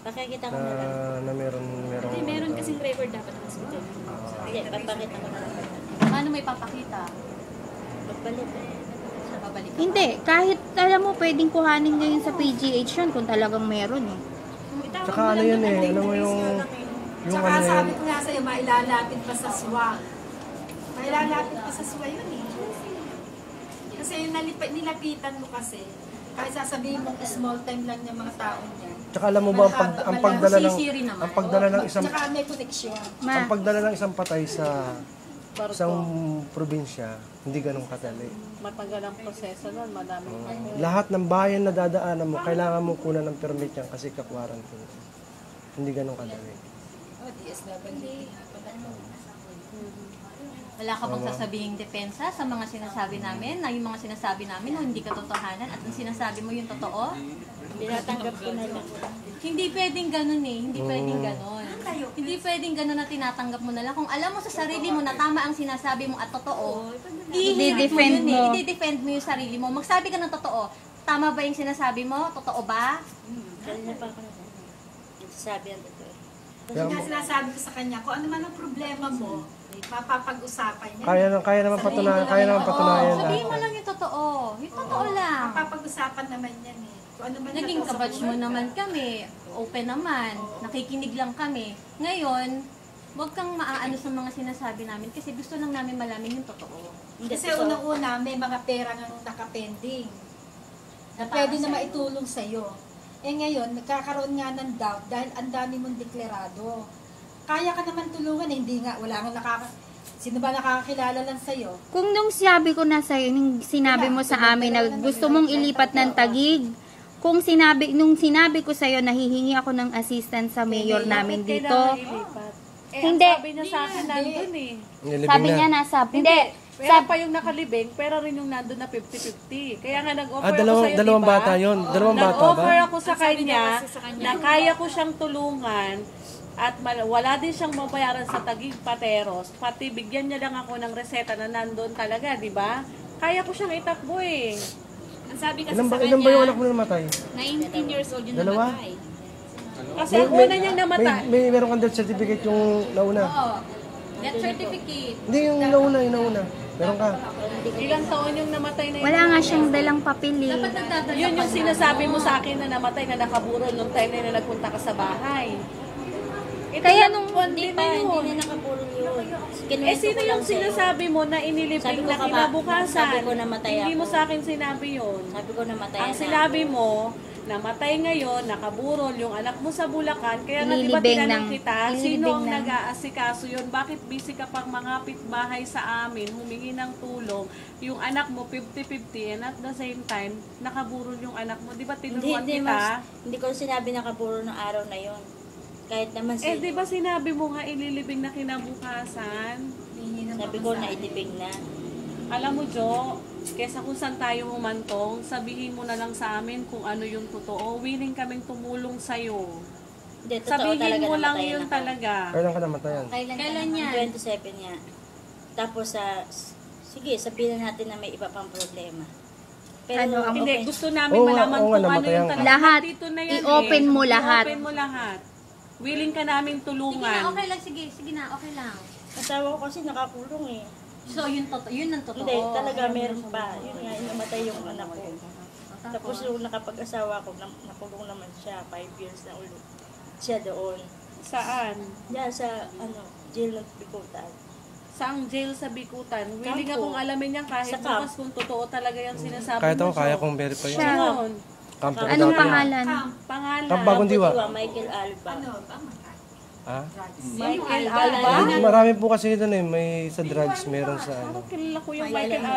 Pakikita ko na lang. Na meron. Hindi, meron kasing record dapat ng hospital. Hindi, papakita ko na lang. Paano may papakita? Pagbalik Sa babalik ka Hindi, kahit alam mo, pwedeng kuhanin nyo yun sa PGH yun kung talagang meron eh. Tsaka ano yun eh, ano mo yung Tsaka ano sabi yun. ko nga sa'yo, mailalapit pa sa SWA. Mailalapit pa sa SWA yun eh. Kasi yung nilapitan mo kasi, kahit sasabihin mo small time lang yung mga tao niya. Tsaka alam mo ba ang pagdala ng Sisiri naman. ang pagdala ng isang Tsaka may koneksyon. ang pagdala ng isang patay sa isang probinsya, hindi ganun kadali. Matagal ang proseso nun, madaming Lahat ng bayan na dadaanan mo, kailangan mo kunan ng permit yan kasi ka-quarantine. Hindi ganun kadali. Oh, DSWD. Wala ka bang sasabihing depensa sa mga sinasabi namin, na yung mga sinasabi namin hindi katotohanan at ang sinasabi mo yung totoo? Tinatanggap ko na lang. Hindi pwedeng ganun eh. Hindi pwedeng ganun. Hindi pwedeng ganun na tinatanggap mo na lang. Kung alam mo sa sarili mo na tama ang sinasabi mo at totoo, I-defend mo. I-defend mo yung sarili mo. Magsabi ka ng totoo. Tama ba yung sinasabi mo? Totoo ba? Kanina pa ako na. Sabi ang totoo. Kasi nga sinasabi ko sa kanya, kung ano man ang problema mo, mapapag-usapan niya. Kaya naman patunayan Sabihin mo lahat. lang yung totoo. Yung totoo lang. Mapapag-usapan naman yan eh. Kung ano man Naging nasa kabatch mo buhay naman ka. kami. Open naman. Nakikinig lang kami. Ngayon, huwag kang maaano sa mga sinasabi namin kasi gusto lang namin malamin yung totoo. Kasi unang-una, may mga pera nga nakapending na pwede na maitulong sa'yo. Eh ngayon, nagkakaroon nga ng doubt dahil ang dami mong deklarado. Kaya ka naman tulungan eh, hindi nga, wala nga sino ba nakakakilala lang sa'yo? Kung nung sabi ko na sa'yo, nung sinabi mo sa amin na gusto mong ilipat ng Taguig, nung sinabi ko sa'yo, nahihingi ako ng assistant sa mayor namin dito. Hindi. Sabi niya sa akin nandun eh. Nilibing Sabi na. niya nasa, hindi. Pera pa yung nakalibing, pero rin yung nandun na 50-50. Kaya nga nag-offer ako sa'yo, Dalawang diba? bata yun. Dalawang bata ba? Nag-offer ako sa kanya na kaya ko siyang tulungan at wala din siyang mabayaran sa Taguig Pateros. Pati bigyan niya lang ako ng reseta na nandun talaga, di ba? Kaya ko siyang itakbo eh. Ang sabi kasi Ilan sa ba yung anak kanya, mo na namatay? 19 years old yung Dalawa? namatay. Kasi ang una niyang namatay. Meron kang death certificate yung nauna. Oo. Death certificate. Hindi yung nauna. Meron ka. Ilang taon yung namatay na yun? Wala nga siyang dalang papel eh. Dapat nagdadala Yun ka yung na. sinasabi mo sa akin na namatay na nakaburo nung time na nagpunta ka sa bahay. Ito Kaya lang nung Hindi na pa, yun. hindi na nakapulong yun. Eh, sino yung sinasabi mo na Sabi inilibing ko na ka ba? kinabukasan? Sabi ko namatay Hindi mo ako. sa akin sinabi yun. Sabi ko namatay Ang na. sinabi mo, namatay ngayon, nakaburol yung anak mo sa Bulacan, kaya nga di ba Ililibing tinanong ng- kita, sino ililibing ang ng- nag-aasikaso yun? Bakit busy ka pang mangapit bahay sa amin, humingi ng tulong, yung anak mo 50-50 and at the same time, nakaburol yung anak mo, di ba tinuruan kita? Hindi ko sinabi nakapuro ng araw na yon. Kahit naman Eh, di ba sinabi mo nga ililibing na kinabukasan? sabi ko na itibig na. Alam mo, Jo, kesa kung saan tayo umantong, sabihin mo na lang sa amin kung ano yung totoo. Willing kaming tumulong sa'yo. Hindi, totoo Sabihin talaga mo lang namatayan yun ako. talaga. Kailan ka namatayan? Kailan yan? 27 niya. Tapos sige, sabihin natin na may iba pang problema. Pero Ano ang Hindi, okay. gusto namin Oo nga, malaman oo nga, kung ano namatayan yung ka. talaga. Lahat. Dito na yan I-open mo lahat. I-open mo lahat. Willing ka naming Sige na, tulungan. okay lang. Sige na, okay lang. Asawa ko kasi nakakulong eh. So, yun ang totoo. Hindi, talaga meron pa. Yun nga, namatay yung anak ko. Tapos yung nakapag-asawa ko, nakulong naman siya. 5 years na ulit. Siya doon. Saan? Diyan sa, jail ng Bikutan. Saang jail sa Bikutan? Willing Campo. akong alamin yan kahit Sa camp. bukas kung totoo talaga yung sinasabi Kahit mo. ako, kaya Jo. kong verify yun. Siya. Yun. Kampo ko Anong dati. pangalan? Pangalan. Camp Bagong Diwa. Michael Alba. Ha? Michael Alba. Marami po kasi doon eh. May sa drugs, meron sa ano. Kilala ko yung Michael Alba.